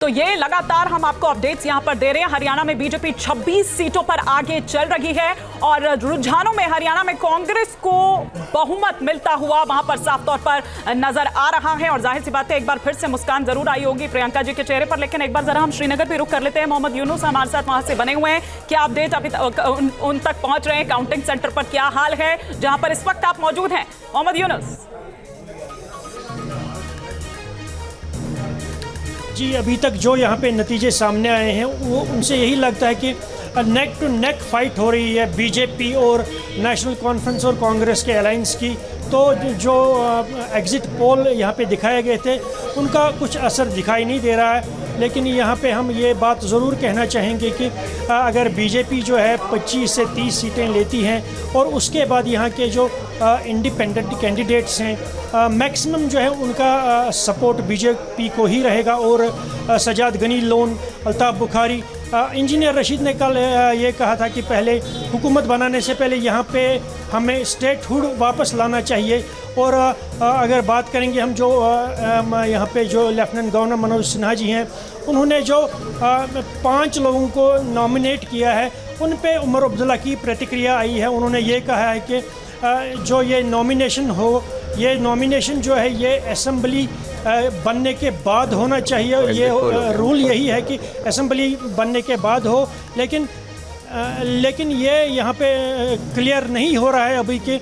तो ये लगातार हम आपको अपडेट्स यहां पर दे रहे हैं। हरियाणा में बीजेपी 26 सीटों पर आगे चल रही है और रुझानों में हरियाणा में कांग्रेस को बहुमत मिलता हुआ वहां पर साफ तौर पर नजर आ रहा है। और जाहिर सी बात है, एक बार फिर से मुस्कान जरूर आई होगी प्रियंका जी के चेहरे पर। लेकिन एक बार जरा हम श्रीनगर भी रुक कर लेते हैं। मोहम्मद यूनुस हमारे साथ वहां से बने हुए हैं। क्या अपडेट अभी उन तक पहुंच रहे हैं? काउंटिंग सेंटर पर क्या हाल है जहां पर इस वक्त आप मौजूद हैं, मोहम्मद यूनुस? जी, अभी तक जो यहाँ पे नतीजे सामने आए हैं वो उनसे यही लगता है कि नेक टू नेक फाइट हो रही है बीजेपी और नेशनल कॉन्फ्रेंस और कांग्रेस के अलायंस की। तो जो एग्ज़िट पोल यहाँ पे दिखाए गए थे उनका कुछ असर दिखाई नहीं दे रहा है। लेकिन यहाँ पे हम ये बात ज़रूर कहना चाहेंगे कि अगर बीजेपी जो है 25 से 30 सीटें लेती हैं और उसके बाद यहाँ के जो इंडिपेंडेंट कैंडिडेट्स हैं मैक्सिमम जो है उनका सपोर्ट बीजेपी को ही रहेगा। और सजाद गनी लोन, अल्ताफ़ बुखारी, इंजीनियर रशीद ने कल ये कहा था कि पहले हुकूमत बनाने से पहले यहाँ पे हमें स्टेटहुड वापस लाना चाहिए। और अगर बात करेंगे हम जो यहाँ पे जो लेफ्टिनेंट गवर्नर मनोज सिन्हा जी हैं, उन्होंने जो 5 लोगों को नॉमिनेट किया है उन पे उमर अब्दुल्ला की प्रतिक्रिया आई है। उन्होंने ये कहा है कि जो ये नॉमिनेशन हो, ये नॉमिनेशन जो है ये असेंबली बनने के बाद होना चाहिए। ये रूल यही है कि असेंबली बनने के बाद हो। लेकिन ये यहाँ पे क्लियर नहीं हो रहा है अभी कि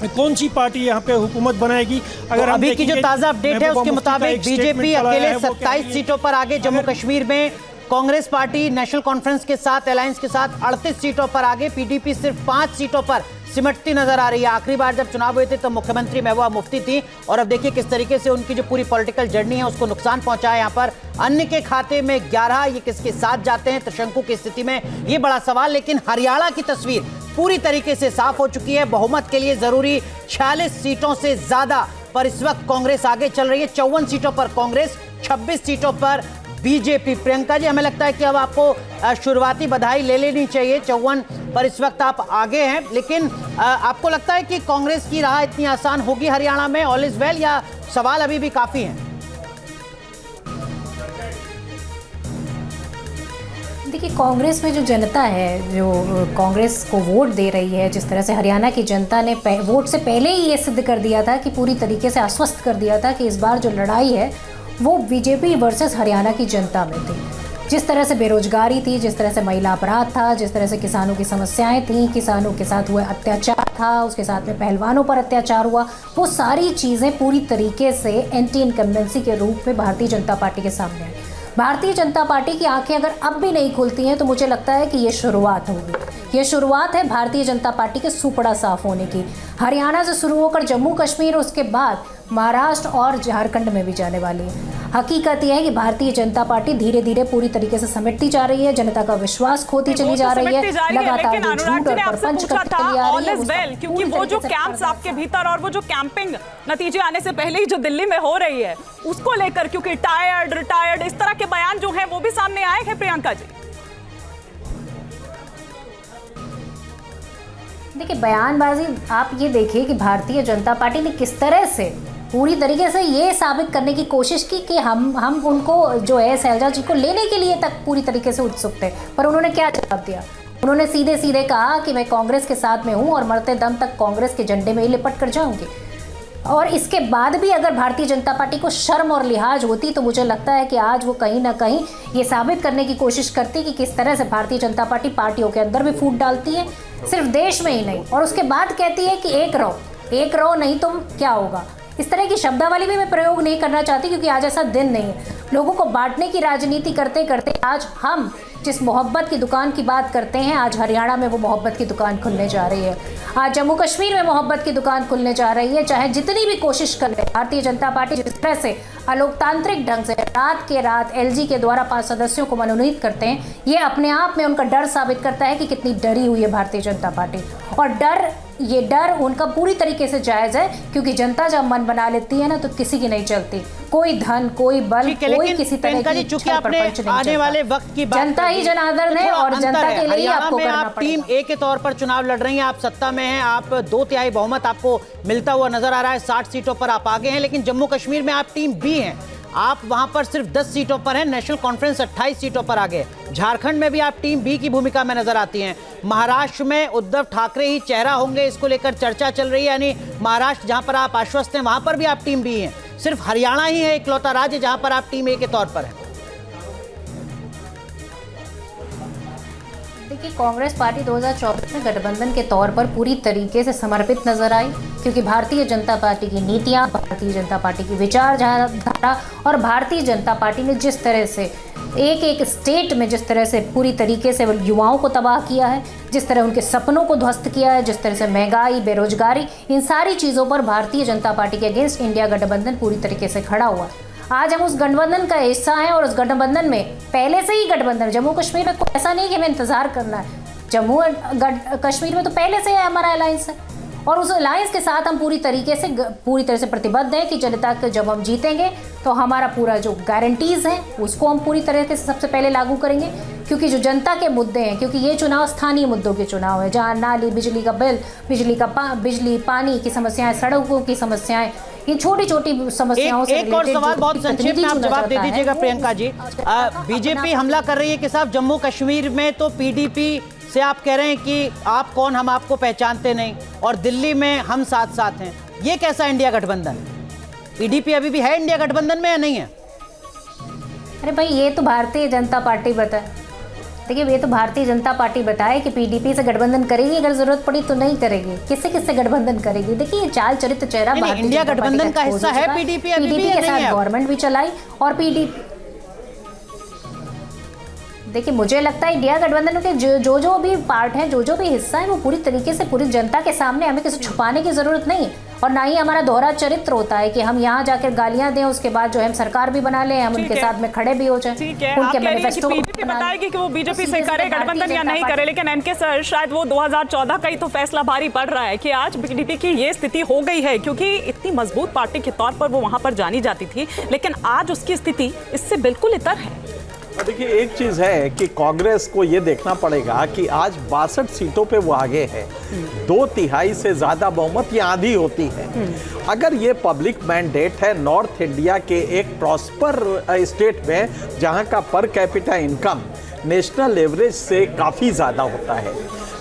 कौन सी पार्टी यहाँ पे हुकूमत बनाएगी। अगर तो अभी की जो ताज़ा अपडेट है उसके मुताबिक बीजेपी अकेले 27 सीटों पर आगे। जम्मू कश्मीर में कांग्रेस पार्टी नेशनल कॉन्फ्रेंस के साथ अलायंस के साथ 38 सीटों पर आगे। पीडीपी सिर्फ 5 सीटों पर सिमटती नजर आ रही है। आखिरी बार जब चुनाव हुए थे तो मुख्यमंत्री महबूबा मुफ्ती थी और अब देखिए किस तरीके से उनकी जो पूरी पॉलिटिकल जर्नी है उसको नुकसान पहुंचा है। यहाँ पर अन्य के खाते में 11, ये किसके साथ जाते हैं त्रिशंकु की स्थिति में, ये बड़ा सवाल। लेकिन हरियाणा की तस्वीर पूरी तरीके से साफ हो चुकी है। बहुमत के लिए जरूरी 46 सीटों से ज्यादा पर इस वक्त कांग्रेस आगे चल रही है। 54 सीटों पर कांग्रेस, 26 सीटों पर बीजेपी। प्रियंका जी, हमें लगता है कि अब आपको शुरुआती बधाई ले लेनी चाहिए। 54 पर इस वक्त आप आगे हैं, लेकिन आपको लगता है कि कांग्रेस की राह इतनी आसान होगी हरियाणा में? ऑल इज वेल या सवाल अभी भी काफी हैं? देखिए, कांग्रेस में जो जनता है, जो कांग्रेस को वोट दे रही है, जिस तरह से हरियाणा की जनता ने वोट से पहले ही ये सिद्ध कर दिया था कि पूरी तरीके से आश्वस्त कर दिया था कि इस बार जो लड़ाई है वो बीजेपी वर्सेस हरियाणा की जनता में थी। जिस तरह से बेरोजगारी थी, जिस तरह से महिला अपराध था, जिस तरह से किसानों की समस्याएं थीं, किसानों के साथ हुआ अत्याचार था, उसके साथ में पहलवानों पर अत्याचार हुआ, वो सारी चीज़ें पूरी तरीके से एंटी इनकम्बेंसी के रूप में भारतीय जनता पार्टी के सामने आई। भारतीय जनता पार्टी की आंखें अगर अब भी नहीं खुलती हैं तो मुझे लगता है कि ये शुरुआत होगी। ये शुरुआत है भारतीय जनता पार्टी के सुपड़ा साफ होने की। हरियाणा से शुरू होकर जम्मू कश्मीर, उसके बाद महाराष्ट्र और झारखंड में भी जाने वाली है। हकीकत यह है कि भारतीय जनता पार्टी धीरे धीरे पूरी तरीके से समेटती जा रही है, जनता का विश्वास खोती चली जा रही है, लगातार जो झूठ और प्रपंच करती चली आ रही है। क्योंकि वो जो कैंप्स आपके भीतर और वो जो कैंपिंग नतीजे आने से पहले ही जो दिल्ली में हो रही है उसको लेकर, क्योंकि टायर्ड, रिटायर्ड, इस तरह के बयान जो है वो भी सामने आए हैं प्रियंका जी। देखिए, बयानबाजी आप ये देखिए कि भारतीय जनता पार्टी ने किस तरह से पूरी तरीके से ये साबित करने की कोशिश की कि हम उनको जो है शैलजा जी को लेने के लिए तक पूरी तरीके से उत्सुक थे। पर उन्होंने क्या जवाब दिया? उन्होंने सीधे सीधे कहा कि मैं कांग्रेस के साथ में हूँ और मरते दम तक कांग्रेस के झंडे में ही लिपट कर जाऊंगी। और इसके बाद भी अगर भारतीय जनता पार्टी को शर्म और लिहाज होती तो मुझे लगता है कि आज वो कहीं ना कहीं ये साबित करने की कोशिश करती कि किस तरह से भारतीय जनता पार्टी पार्टियों के अंदर भी फूट डालती है, सिर्फ देश में ही नहीं। और उसके बाद कहती है कि एक रहो नहीं तुम क्या होगा। इस तरह की शब्दावली भी मैं प्रयोग नहीं करना चाहती, क्योंकि आज ऐसा दिन नहीं है। लोगों को बांटने की राजनीति करते करते आज हम जिस मोहब्बत की दुकान की बात करते हैं, आज हरियाणा में वो मोहब्बत की दुकान खुलने जा रही है। आज जम्मू कश्मीर में मोहब्बत की दुकान खुलने जा रही है। चाहे जितनी भी कोशिश कर ले भारतीय जनता पार्टी, जिस तरह से अलोकतांत्रिक ढंग से रात के रात एलजी के द्वारा 5 सदस्यों को मनोनीत करते हैं, ये अपने आप में उनका डर साबित करता है कि कितनी डरी हुई है भारतीय जनता पार्टी। और ये डर उनका पूरी तरीके से जायज़ है, क्योंकि जनता जब मन बना लेती है ना तो किसी की नहीं चलती। कोई धन, कोई बल, कोई किसी तरह की चूंकि आपने आने वाले वक्त की बात, जनता ही जनार्दन है और जनता के लिए आपको करना पड़ेगा। टीम ए के तौर पर चुनाव लड़ रही हैं, आप सत्ता में हैं, आप 2/3 बहुमत आपको मिलता हुआ नजर आ रहा है, 60 सीटों पर आप आगे हैं। लेकिन जम्मू कश्मीर में आप टीम बी हैं। आप वहां पर सिर्फ 10 सीटों पर हैं, नेशनल कॉन्फ्रेंस 28 सीटों पर आगे। झारखंड में भी आप टीम बी की भूमिका में नजर आती हैं। महाराष्ट्र में उद्धव ठाकरे ही चेहरा होंगे, इसको लेकर चर्चा चल रही है, यानी महाराष्ट्र जहां पर आप आश्वस्त हैं वहां पर भी आप टीम बी हैं। सिर्फ हरियाणा ही है इकलौता राज्य जहां पर आप टीम ए के तौर पर हैं। देखिए, कांग्रेस पार्टी 2024 में गठबंधन के तौर पर पूरी तरीके से समर्पित नजर आई, क्योंकि भारतीय जनता पार्टी की नीतियां, भारतीय जनता पार्टी की विचारधारा और भारतीय जनता पार्टी ने जिस तरह से एक एक स्टेट में जिस तरह से पूरी तरीके से युवाओं को तबाह किया है, जिस तरह उनके सपनों को ध्वस्त किया है, जिस तरह से महंगाई, बेरोजगारी, इन सारी चीज़ों पर भारतीय जनता पार्टी के अगेंस्ट इंडिया गठबंधन पूरी तरीके से खड़ा हुआ है। आज हम उस गठबंधन का हिस्सा हैं और उस गठबंधन में पहले से ही गठबंधन, जम्मू कश्मीर में कोई ऐसा नहीं कि हमें इंतजार करना है, जम्मू कश्मीर में तो पहले से हमारा अलायंस है और उस अलायंस के साथ हम पूरी तरह से प्रतिबद्ध हैं कि जनता के जब हम जीतेंगे तो हमारा पूरा जो गारंटीज़ हैं उसको हम पूरी तरीके से सबसे पहले लागू करेंगे, क्योंकि जो जनता के मुद्दे हैं, क्योंकि ये चुनाव स्थानीय मुद्दों के चुनाव है, जहाँ नाली, बिजली का बिल, बिजली पानी की समस्याएं, सड़कों की समस्याएं, इन छोटी छोटी समस्याओं से एक और सवाल बहुत संक्षेप में आप जवाब दे दीजिएगा प्रियंका जी। बीजेपी हमला कर रही है कि साहब जम्मू कश्मीर में तो पीडीपी से आप कह रहे हैं कि आप कौन, हम आपको पहचानते नहीं, और दिल्ली में हम साथ साथ हैं। ये कैसा इंडिया गठबंधन? पीडीपी अभी भी है इंडिया गठबंधन में या नहीं है? अरे भाई, ये तो भारतीय जनता पार्टी बताए। देखिए, ये तो भारतीय जनता पार्टी बताए कि पीडीपी से गठबंधन करेगी, अगर जरूरत पड़ी तो नहीं करेगी। किससे किससे गठबंधन करेगी? देखिए, चाल चरित्र चेहरा इंडिया गठबंधन का हिस्सा है पीडीपी के साथ गवर्नमेंट भी चलाई और पीडीपी, देखिए मुझे लगता है इंडिया गठबंधन के जो भी पार्ट है, जो भी हिस्सा है, वो पूरी तरीके से पूरी जनता के सामने, हमें किसी छुपाने की जरूरत नहीं है और ना ही हमारा दोहरा चरित्र होता है कि हम यहाँ जाकर गालियां दें, उसके बाद जो है हम सरकार भी बना लें, हम उनके साथ में खड़े भी हो जाए। उनके मैनिफेस्टो को बताएगी कि वो बीजेपी से करे गठबंधन या नहीं करे, लेकिन एनके सर शायद वो 2014 का ही तो फैसला भारी पड़ रहा है कि आज बीजेपी की ये स्थिति हो गई है, क्योंकि इतनी मजबूत पार्टी के तौर पर वो वहां पर जानी जाती थी, लेकिन आज उसकी स्थिति इससे बिल्कुल इतर है। देखिए, एक चीज है कि कांग्रेस को ये देखना पड़ेगा कि आज 62 सीटों पे वो आगे है, 2/3 से ज्यादा बहुमत ये आधी होती है। अगर ये पब्लिक मैंडेट है नॉर्थ इंडिया के एक प्रॉस्पर स्टेट में, जहां का per capita income national average से काफी ज्यादा होता है,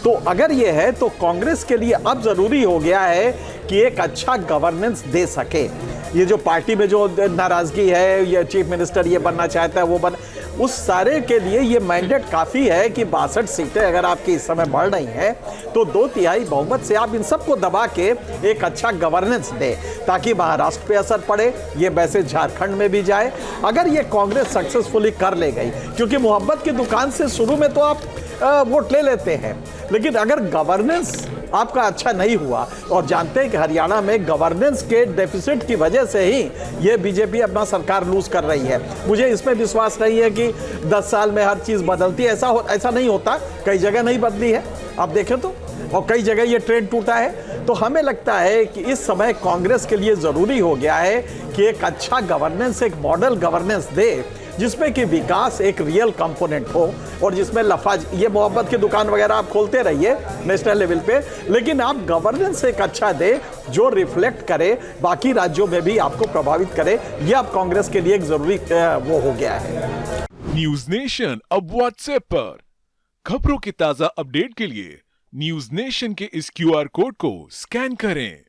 तो अगर ये है तो कांग्रेस के लिए अब जरूरी हो गया है कि एक अच्छा गवर्नेंस दे सके। ये जो पार्टी में जो नाराजगी है, ये चीफ मिनिस्टर ये बनना चाहता है, वो बन, उस सारे के लिए ये मैंडेट काफ़ी है कि 62 सीटें अगर आपकी इस समय बढ़ रही हैं तो 2/3 बहुमत से आप इन सबको दबा के एक अच्छा गवर्नेंस दे, ताकि महाराष्ट्र पे असर पड़े, ये वैसे झारखंड में भी जाए। अगर ये कांग्रेस सक्सेसफुली कर ले गई, क्योंकि मोहब्बत की दुकान से शुरू में तो आप वोट ले लेते हैं, लेकिन अगर गवर्नेंस आपका अच्छा नहीं हुआ, और जानते हैं कि हरियाणा में गवर्नेंस के डेफिसिट की वजह से ही ये बीजेपी अपना सरकार लूज कर रही है। मुझे इसमें विश्वास नहीं है कि 10 साल में हर चीज़ बदलती है, ऐसा नहीं होता। कई जगह नहीं बदली है, आप देखें तो, और कई जगह ये ट्रेंड टूटा है। तो हमें लगता है कि इस समय कांग्रेस के लिए ज़रूरी हो गया है कि एक अच्छा गवर्नेंस, एक मॉडल गवर्नेंस दे, जिसमें कि विकास एक रियल कंपोनेंट हो, और जिसमें लफाज, ये मोहब्बत की दुकान वगैरह आप खोलते रहिए नेशनल लेवल पे, लेकिन आप गवर्नेंस एक अच्छा दे जो रिफ्लेक्ट करे, बाकी राज्यों में भी आपको प्रभावित करे। ये अब कांग्रेस के लिए एक जरूरी वो हो गया है। न्यूज नेशन अब व्हाट्सएप पर खबरों की ताजा अपडेट के लिए न्यूज नेशन के इस QR कोड को स्कैन करें।